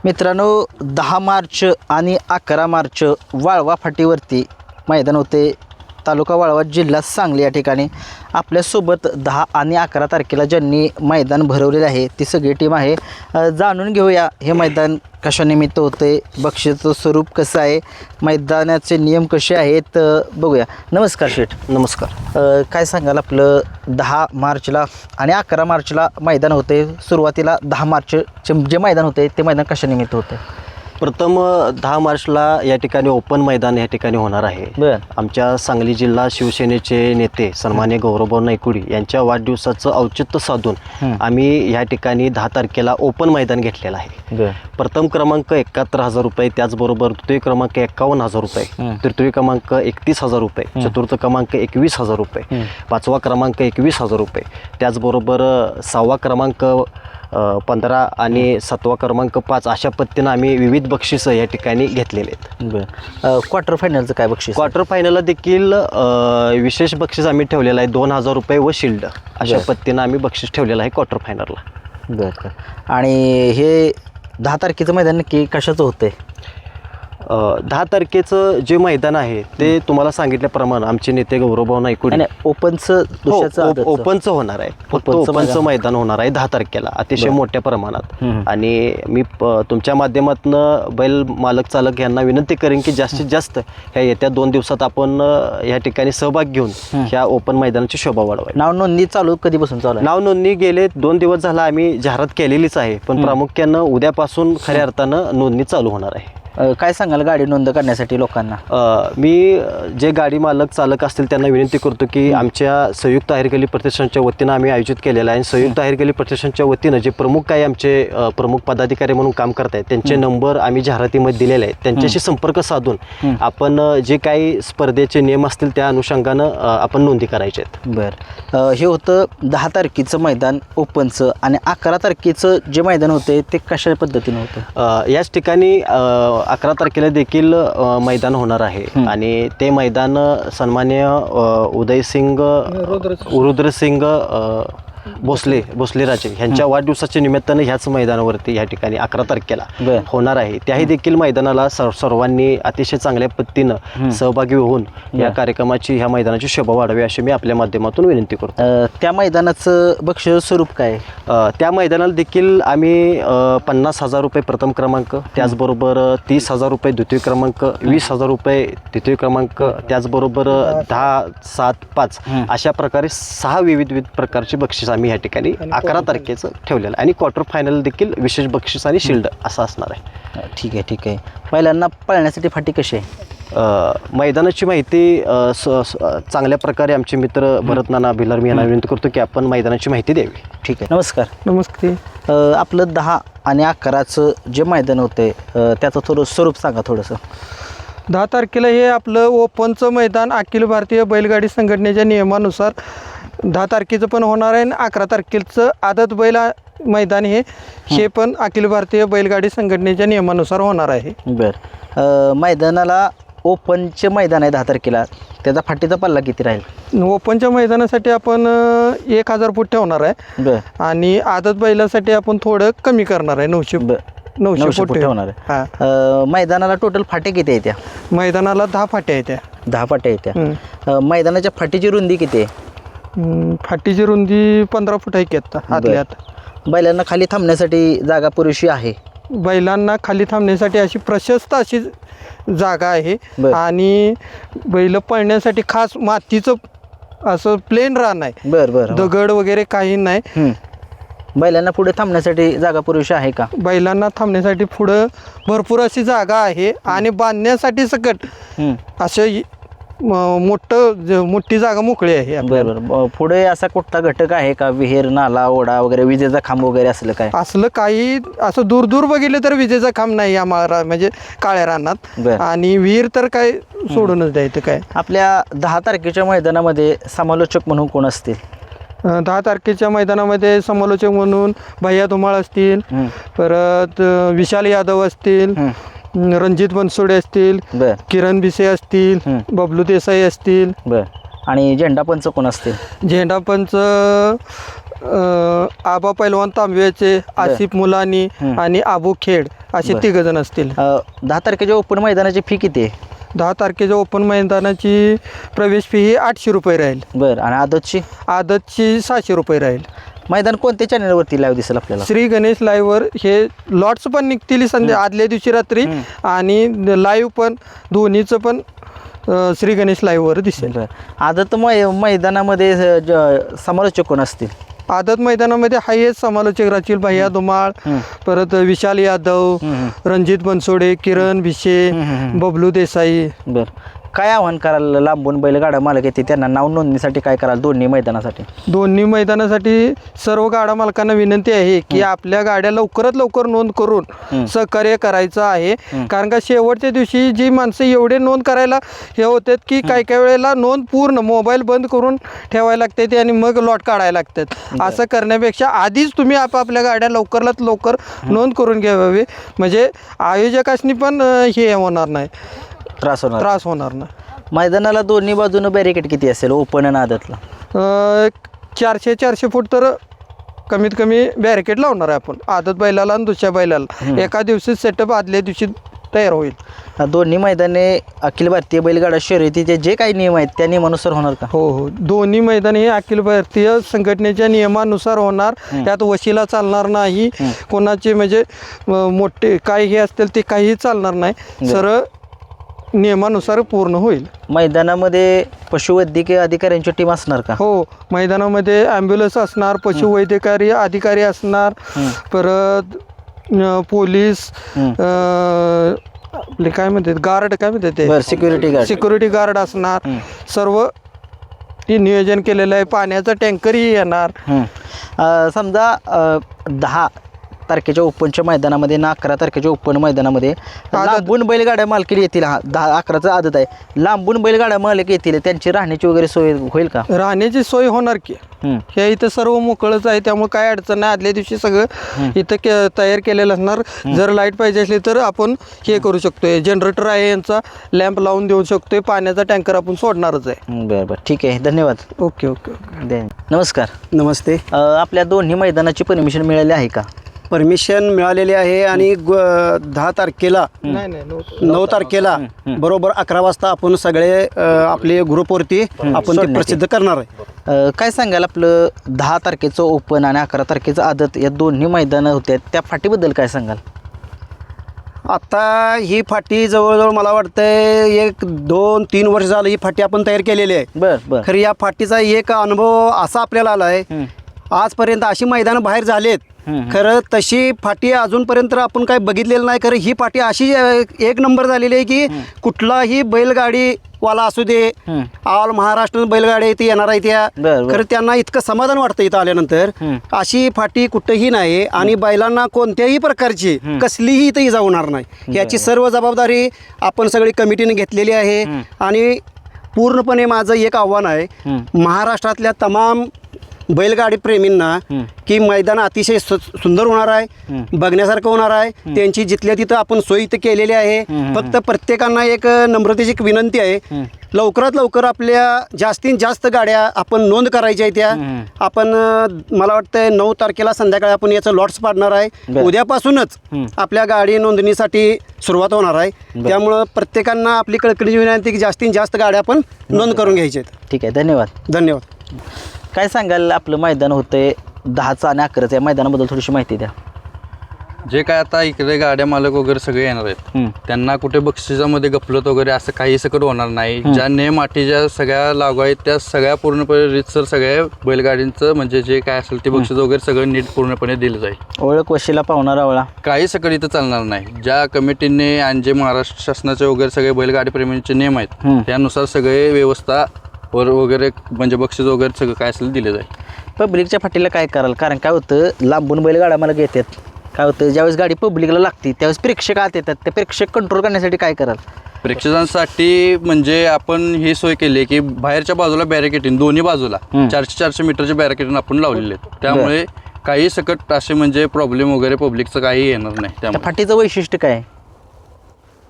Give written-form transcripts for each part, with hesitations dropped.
मित्रांनो 10 मार्च आणि 11 मार्च वाळवा फाटीवरती मैदान होते. तालुका वाळवा जिल्हा सांगली या ठिकाणी आपल्यासोबत 10 आणि 11 तारखेला ज्यांनी मैदान भरवलेले आहे ती सगळी टीम आहे. जाणून घेऊया हे मैदान कशानिमित्त होते, बक्षीचं स्वरूप कसं आहे, मैदानाचे नियम कसे आहेत बघूया. नमस्कार शेठ. नमस्कार. काय सांगाल आपलं 10 मार्चला आणि 11 मार्चला मैदान होते. सुरुवातीला 10 मार्चचे जे मैदान होते ते मैदान कशानिमित्त होते? प्रथम 10 मार्चला या ठिकाणी ओपन मैदान या ठिकाणी होणार आहे. बरं. आमच्या सांगली जिल्हा शिवसेनेचे नेते सन्मान्य गौरवभाऊ नायकुडी यांच्या वाढदिवसाचं औचित्य साधून आम्ही या ठिकाणी 10 तारखेला ओपन मैदान घेतलेलं आहे. बरं. प्रथम क्रमांक 71,000 रुपये, त्याचबरोबर द्वितीय क्रमांक 51,000 रुपये, तृतीय क्रमांक 31,000 रुपये, चतुर्थ क्रमांक 21,000 रुपये, पाचवा क्रमांक 21,000 रुपये, त्याचबरोबर 6वा क्रमांक 15 आणि 7वा क्रमांक 5 अशा पद्धतीनं आम्ही विविध बक्षिसं या ठिकाणी घेतलेले आहेत. बरं. क्वार्टर फायनलचं काय बक्षीस? क्वार्टर फायनलला देखील विशेष बक्षीस आम्ही ठेवलेलं आहे. 2,000 रुपये व शिल्ड अशा पद्धतीनं आम्ही बक्षीस ठेवलेलं आहे क्वार्टर फायनलला. बरं. आणि हे 10 तारखेचं मैदान नक्की कशाचं होतं? 10 तारखेचं जे मैदान आहे ते तुम्हाला सांगितल्याप्रमाणे आमचे नेते गौरवभाऊ नायकुडी ओपनचं ओपनचं होणार आहे. फक्त ओपनचं मैदान होणार आहे 10 तारखेला अतिशय मोठ्या प्रमाणात. आणि मी तुमच्या माध्यमातून बैल मालक चालक यांना विनंती करेन की जास्तीत जास्त ह्या येत्या 2 दिवसात आपण या ठिकाणी सहभाग घेऊन ह्या ओपन मैदानाची शोभा वाढवावी. नाव नोंदणी चालू कधीपासून चालू आहे? नाव नोंदणी गेले 2 दिवस झाला आम्ही जाहिरात केलेलीच आहे, पण प्रामुख्यानं उद्यापासून खऱ्या अर्थानं नोंदणी चालू होणार आहे. काय सांगाल गाडी नोंद करण्यासाठी लोकांना? मी जे गाडी मालक चालक असतील त्यांना विनंती करतो की आमच्या संयुक्त आहेरगली प्रतिष्ठानच्या वतीनं आम्ही आयोजित केलेलं आहे. संयुक्त आहेरगली प्रतिष्ठानच्या वतीनं जे प्रमुख काही आमचे प्रमुख पदाधिकारी म्हणून काम करत आहेत त्यांचे नंबर आम्ही जाहिरातीमध्ये दिलेले आहेत. त्यांच्याशी संपर्क साधून आपण जे काही स्पर्धेचे नियम असतील त्या अनुषंगानं आपण नोंदी करायचे आहेत. बरं. हे होतं 10 तारखेचं मैदान ओपनचं. आणि 11 तारखेचं जे मैदान होते ते कशा पद्धतीनं होतं? याच ठिकाणी 11 तारखेला देखील मैदान होणार आहे. आणि ते मैदान सन्मान्य उदयसिंग रुद्रसिंग भोसले राजे यांच्या वाढदिवसाच्या निमित्तानं ह्याच मैदानावरती या ठिकाणी 11 तारखेला होणार आहे. त्याही देखील मैदानाला सर्वांनी अतिशय चांगल्या पद्धतीनं सहभागी होऊन या कार्यक्रमाची ह्या मैदानाची शोभा वाढावी अशी मी आपल्या माध्यमातून विनंती करतो. त्या मैदानाचं बक्षीस स्वरूप काय? त्या मैदानाला देखील आम्ही 50,000 रुपये प्रथम क्रमांक, त्याचबरोबर 30,000 रुपये द्वितीय क्रमांक, 20,000 रुपये तृतीय क्रमांक, त्याचबरोबर 10, 7, 5 अशा प्रकारे 6 विविध प्रकारची बक्षीस आम्ही या ठिकाणी 11 तारखेचं ठेवलेलं आहे. आणि क्वार्टर फायनल देखील विशेष बक्षीस आणि शिल्ड असं असणार आहे. ठीक आहे, ठीक आहे. पहिल्यांदा पळण्यासाठी फाटी कशी आहे? मैदानाची माहिती चांगल्या प्रकारे आमचे मित्र भरत नाना भिलार मी यांना विनंती करतो की आपण मैदानाची माहिती द्यावी. ठीक आहे. नमस्कार. नमस्ते. आपलं 10 आणि 11चं जे मैदान होते त्याचं थोडं स्वरूप सांगा थोडंसं. 10 तारखेला हे आपलं ओपनचं मैदान अखिल भारतीय बैलगाडी संघटनेच्या नियमानुसार 10 तारखेचं पण होणार आहे. आणि 11 तारखेचं आदत बैल मैदान हे पण अखिल भारतीय बैलगाडी संघटनेच्या नियमानुसार होणार आहे. बरं. मैदानाला ओपनचे मैदान आहे 10 तारखेला, त्याचा फाटीचा पल्ला किती राहील? ओपनच्या मैदानासाठी आपण 1,000 फूट ठेवणार आहे. बरं. आणि आदत बैलासाठी आपण थोडं कमी करणार आहे, 900 फूट ठेवणार आहे. मैदानाला टोटल फाटे किती आहे? त्या मैदानाला 10 फाट्या आहेत. 10 फाट्या आहेत त्या. मैदानाच्या फाटीची रुंदी किती आहे? फाटीची रुंदी 15 फूट आहे की आता आतल्यात. बैलांना खाली थांबण्यासाठी जागा पुरेशी आहे? बैलांना खाली थांबण्यासाठी अशी प्रशस्त अशी जागा आहे. आणि बैल पळण्यासाठी खास मातीचं असं प्लेन रान आहे. बरं. दगड वगैरे काही नाही. बैलांना पुढे थांबण्यासाठी जागा पुरेशी आहे का? बैलांना थांबण्यासाठी पुढं भरपूर अशी जागा आहे. आणि बांधण्यासाठी सकट असं मोठी जागा मोकळी आहे. बरं. पुढे असा कुठला घटक आहे का? विहीर, नाला, ओढा वगैरे, विजेचा खांब वगैरे असलं काय? असलं काही असं दूर दूर बघितलं तर विजेचा खांब नाही आम्हाला, म्हणजे काळ्या रानात. आणि विहीर तर काय सोडूनच द्यायचं काय. आपल्या 10 तारखेच्या मैदानामध्ये समालोचक म्हणून कोण असतील? 10 तारखेच्या मैदानामध्ये समालोचक म्हणून भैया धुमाळ असतील, परत विशाल यादव असतील, रणजित बनसोडे असतील, किरण भिसे असतील, बबलू देसाई असतील. आणि झेंडापंच कोण असतील? झेंडापंच आबा पैलवान तांबव्याचे, आसिफ मुलानी आणि आबू खेड असे 3 जण असतील. 10 तारखेच्या ओपन मैदानाची फी किती आहे? 10 तारखेच्या ओपन मैदानाची प्रवेश फी ही 800 रुपये राहील. बरं, आणि आदतची? आदतची 600 रुपये राहील. मैदान कोणत्या चॅनलवरती लाईव्ह दिसेल आपल्याला? श्री गणेश लाईव्हवर हे लॉट्स पण निघतील संध्या आदल्या दिवशी रात्री आणि लाईव्ह पण दोन्हीचं पण श्री गणेश लाईव्हवर दिसेल. बरं, आदत मैदानामध्ये समालोचक कोण असतील? आदत मैदानामध्ये हायेस्ट समालोचक राहतील भैया धुमाळ, परत विशाल यादव, रणजित बनसोडे, किरण भिशे, बबलू देसाई. बरं, काय आव्हान कराल लांबून बैलगाडा मालक येते त्यांना नाव नोंदणीसाठी काय कराल दोन्ही मैदानासाठी? दोन्ही मैदानासाठी सर्व गाडा मालकांना विनंती आहे की आपल्या गाड्या लवकरात लवकर नोंद करून सहकार्य करायचं आहे. कारण का शेवटच्या दिवशी जी माणसं एवढे नोंद करायला हे होतात की काही काही वेळेला नोंद पूर्ण मोबाईल बंद करून ठेवायला लागते ते आणि मग लॉट काढायला लागतात. असं करण्यापेक्षा आधीच तुम्ही आपापल्या गाड्या लवकरात लवकर नोंद करून घ्यावी, म्हणजे आयोजकांनी पण हे होणार नाही, त्रास होणार नाही. मैदानाला दोन्ही बाजूनं बॅरिकेड किती असेल ओपन आणि आदतला? 400 फूट तर कमीत कमी बॅरिकेड लावणार आहे आपण आदत बैलाला आणि दुसऱ्या बैलाला. एका दिवशी सेटअप आदल्या दिवशी तयार होईल. दोन्ही मैदाने अखिल भारतीय बैलगाडा शर्यतीचे जे काही नियम आहेत त्या नियमानुसार होणार का? हो, दोन्ही मैदान हे अखिल भारतीय संघटनेच्या नियमानुसार होणार. त्यात वशिला चालणार नाही, कोणाचे म्हणजे मोठे काही हे असतील ते काहीही चालणार नाही, सरळ नियमानुसार पूर्ण होईल. मैदानामध्ये पशुवैद्यकीय अधिकाऱ्यांची टीम असणार का? हो, मैदानामध्ये ॲम्ब्युलन्स असणार, पशुवैद्यकारी अधिकारी असणार, परत पोलीस, आपले काय म्हणतात गार्ड, काय म्हणतात ते सिक्युरिटी गार्ड असणार. सर्व हे नियोजन केलेलं आहे. पाण्याचा टँकरही येणार. समजा 10 तारखेच्या ओपनच्या मैदानामध्ये ना 11 तारखेच्या ओपन मैदानामध्ये लांबून बैलगाड्या मालकी येतील. 10-11चं आदत आहे, लांबून बैलगाड्या मालक येतील, त्यांची राहण्याची वगैरे सोय होईल का? राहण्याची सोय होणार की. हे इथं सर्व मोकळंच आहे, त्यामुळे काय अडचण नाही. आदल्या दिवशी सगळं इथं तयार केलेलं असणार. जर लाईट पाहिजे असली तर आपण हे करू शकतोय, जनरेटर आहे यांचा, लॅम्प लावून देऊ शकतोय. पाण्याचा टँकर आपण सोडणारच आहे. बरं, ठीक आहे, धन्यवाद. ओके. नमस्कार. नमस्ते. आपल्या दोन्ही मैदानाची परमिशन मिळाली आहे का? परमिशन मिळालेली आहे आणि 10 तारखेला 9 तारखेला बरोबर 11 वाजता आपण सगळे आपले ग्रुपवरती आपण ते प्रसिद्ध करणार आहे. काय सांगाल आपलं 10 तारखेचं ओपन आणि 11 तारखेचं आदत या दोन्ही मैदानं होत्या त्या फाटीबद्दल काय सांगाल? आता ही फाटी जवळजवळ मला वाटतंय 1-2-3 वर्ष झालं ही फाटी आपण तयार केलेली आहे. बरं. खरं या फाटीचा एक अनुभव असा आपल्याला आला आहे, आजपर्यंत अशी मैदानं बाहेर झालेत, खरं तशी फाटी अजूनपर्यंत आपण काय बघितलेलं नाही. खरं ही फाटी अशी एक नंबर झालेली आहे की कुठलाही बैलगाडीवाला असू दे, ऑल महाराष्ट्र बैलगाडी इथे येणार आहे त्या, खरं त्यांना इतकं समाधान वाटतं इथं आल्यानंतर. अशी फाटी कुठंही नाही आणि बैलांना कोणत्याही प्रकारची कसलीही इथं इजा होणार नाही. याची सर्व जबाबदारी आपण सगळी कमिटीने घेतलेली आहे. आणि पूर्णपणे माझं एक आव्हान आहे महाराष्ट्रातल्या तमाम बैलगाडी प्रेमींना की मैदान अतिशय सुंदर होणार आहे, बघण्यासारखं होणार आहे. त्यांची जिथल्या तिथं आपण सोयी इथं केलेली आहे. फक्त प्रत्येकांना एक नम्रतेची विनंती आहे, लवकरात लवकर आपल्या जास्तीत जास्त गाड्या आपण नोंद करायच्या आहे. त्या आपण मला वाटतं 9 तारखेला संध्याकाळी आपण याचं लॉट्स पाडणार आहे. उद्यापासूनच आपल्या गाडी नोंदणीसाठी सुरुवात होणार आहे. त्यामुळं प्रत्येकांना आपली कळकळीची विनंती की जास्तीत जास्त गाड्या आपण नोंद करून घ्यायच्या आहेत. ठीक आहे, धन्यवाद. काय सांगाल आपलं मैदान होतंय 10चं आणि 11चं, या मैदानाबद्दल थोडीशी माहिती द्या. जे काय आता इकडे गाड्या मालक वगैरे सगळे येणार आहेत त्यांना कुठे बक्षिसामध्ये गफलत वगैरे असं काही सकट होणार नाही. ज्या नेम अटी ज्या सगळ्या लागू आहेत त्या सगळ्या पूर्णपणे रीतसर सगळ्या बैलगाडींचं म्हणजे जे काय असेल ते बक्षीस वगैरे सगळं नीट पूर्णपणे दिलं जाईल. ओळख वशिला पावणार आवळा काही सकट इथं चालणार नाही. ज्या कमिटीने आणि जे महाराष्ट्र शासनाचे वगैरे सगळे बैलगाडी प्रेमींचे नियम आहेत त्यानुसार सगळे व्यवस्था वगैरे म्हणजे बक्षीस वगैरे सगळं काय असेल दिले जाईल. पब्लिकच्या फाटीला काय कराल? कारण काय होतं लांबून बैलगाडा मला येतात, काय होतं ज्यावेळेस गाडी पब्लिकला लागते त्यावेळेस प्रेक्षक आत येतात, त्या प्रेक्षक कंट्रोल करण्यासाठी काय कराल? प्रेक्षकांसाठी म्हणजे आपण ही सोय केली आहे की बाहेरच्या बाजूला बॅरिकेटिंग दोन्ही बाजूला 400 मीटरचे बॅरिकेटिंग आपण लावलेले आहेत. त्यामुळे काही सकट असे म्हणजे प्रॉब्लेम वगैरे पब्लिकचं काही येणार नाही. त्यामुळे फाटीचं वैशिष्ट्य काय?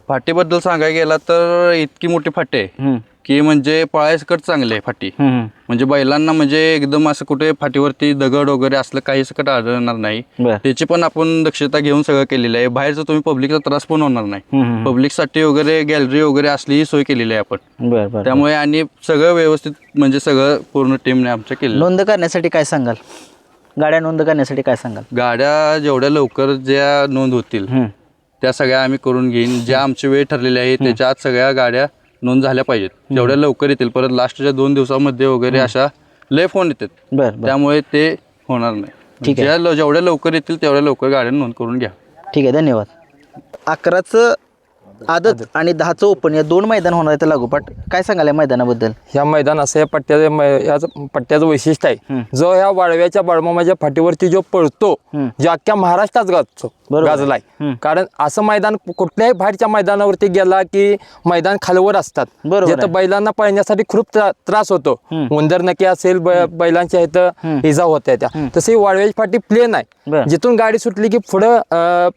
फाटीबद्दल सांगायला गेला तर इतकी मोठी फाटी आहे की म्हणजे पळायसकट चांगले आहे फाटी. म्हणजे बैलांना म्हणजे एकदम असं कुठे फाटीवरती दगड वगैरे असलं काही सकट आढळणार नाही. बरं. त्याची पण आपण दक्षता घेऊन सगळं केलेलं आहे. बाहेरचं तुम्ही पब्लिकचा त्रास पण होणार नाही. पब्लिकसाठी वगैरे गॅलरी वगैरे असली ही सोय केलेली आहे आपण. बरं बरं. त्यामुळे आणि सगळं व्यवस्थित म्हणजे सगळं पूर्ण टीमने आमच्या केलं. नोंद करण्यासाठी काय सांगाल? गाड्या नोंद करण्यासाठी काय सांगाल? गाड्या जेवढ्या लवकर ज्या नोंद होतील त्या सगळ्या आम्ही करून घेईन. ज्या आमची वेळ ठरलेली आहे त्याच्या आत सगळ्या गाड्या नोंद झाल्या पाहिजेत. जेवढ्या लवकर येतील. परत लास्टच्या 2 दिवसामध्ये वगैरे अशा लय फोन येतात. बरं. त्यामुळे ते होणार नाही. जेवढ्या लवकर येतील तेवढ्या लवकर गाड्या नोंद करून घ्या. ठीक आहे, धन्यवाद. 11चं आदत आणि 10चं ओपन या 2 मैदान होणार आहेत लागोपाठ. काय सांगाल या मैदानाबद्दल? ह्या मैदान असं या पट्ट्याचं वैशिष्ट्य आहे. जो ह्या वाळव्याच्या बाळमामाच्या फाटीवरती जो पळतो, जो अख्ख्या महाराष्ट्रात गाजलाय. कारण असं मैदान कुठल्याही बाहेरच्या मैदानावरती गेला की मैदान खालवर असतात. जिथं बैलांना पळण्यासाठी खूप त्रास होतो. उंदर नकी असेल, बैलांच्या इथं इजा होत्या त्या. तशी वाळव्याची फाटी प्लेन आहे. जिथून गाडी सुटली की पुढं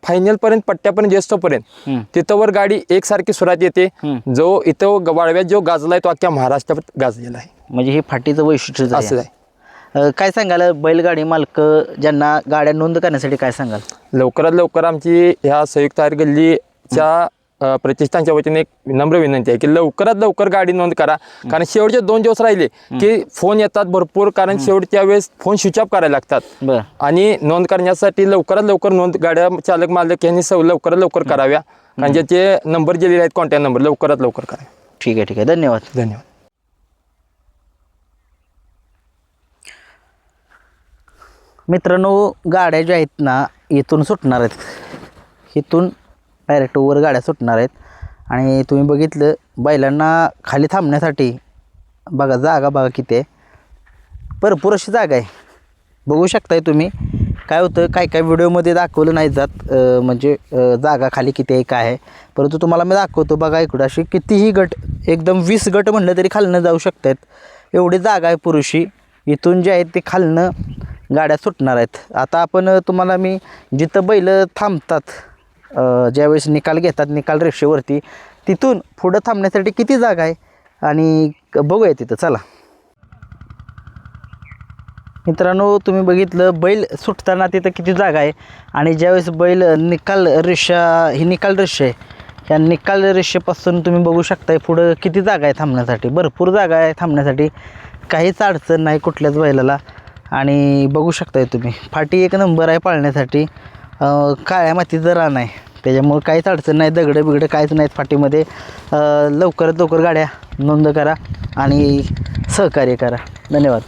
फायनल पर्यंत पट्ट्यापर्यंत येतोपर्यंत तिथं वर गाडी एकसारखी सुरात येते. जो इथं वाळव्यात जो गाजलाय तो अख्ख्या महाराष्ट्रात गाजलेला आहे. म्हणजे हे फाटीचं वैशिष्ट्य असं आहे. काय सांगाल बैलगाडी मालक ज्यांना गाड्या नोंद करण्यासाठी काय सांगाल? लवकरात लवकर आमची ह्या संयुक्त आर्य गल्लीच्या प्रतिष्ठानच्या वतीने एक विनम्र विनंती आहे की लवकरात लवकर गाडी नोंद करा. कारण शेवटचे 2 दिवस राहिले की फोन येतात भरपूर. कारण शेवटच्या वेळेस फोन स्विच ऑफ करायला लागतात. आणि नोंद करण्यासाठी लवकरात लवकर नोंद गाड्या चालक मालक यांनी लवकरात लवकर कराव्या. कारण ज्याचे नंबर दिलेले आहेत कॉन्टॅक्ट नंबर लवकरात लवकर करा. ठीक आहे, धन्यवाद. धन्यवाद. मित्रांनो, गाड्या ज्या आहेत ना इथून सुटणार आहेत. इथून डायरेक्ट वर गाड्या सुटणार आहेत. आणि तुम्ही बघितलं बैलांना खाली थांबण्यासाठी बघा जागा बघा किती आहे. भरपूर अशी जागा आहे. बघू शकताय तुम्ही. काय होतं काय व्हिडिओमध्ये दाखवलं नाही जात म्हणजे जागा खाली किती आहे काय आहे. परंतु तुम्हाला मी दाखवतो. बघा इकडं अशी कितीही गट एकदम 20 गट म्हणलं तरी खालनं जाऊ शकतात. एवढी जागा आहे पुरुषी. इथून जे आहेत ते खालनं गाड्या सुटणार आहेत. आता आपण तुम्हाला मी जिथं बैल थांबतात ज्यावेळेस निकाल घेतात निकाल रेषेवरती तिथून पुढं थांबण्यासाठी किती जागा आहे आणि बघूया तिथं. चला मित्रांनो, तुम्ही बघितलं बैल सुटताना तिथं किती जागा आहे. आणि ज्यावेळेस बैल निकाल रेषा ही निकाल रेषा आहे. या निकाल रेषेपासून तुम्ही बघू शकताय पुढं किती जागा आहे थांबण्यासाठी. भरपूर जागा आहे थांबण्यासाठी. काहीच अडचण नाही कुठल्याच बैलाला. आणि बघू शकताय तुम्ही फाटी एक नंबर आहे पाळण्यासाठी. काळ्या मातीचं रान आहे त्याच्यामुळे काहीच अडचण नाही. दगडं बिगडं काहीच नाहीत फाटीमध्ये. लवकरात लवकर गाड्या नोंद करा आणि सहकार्य करा. धन्यवाद.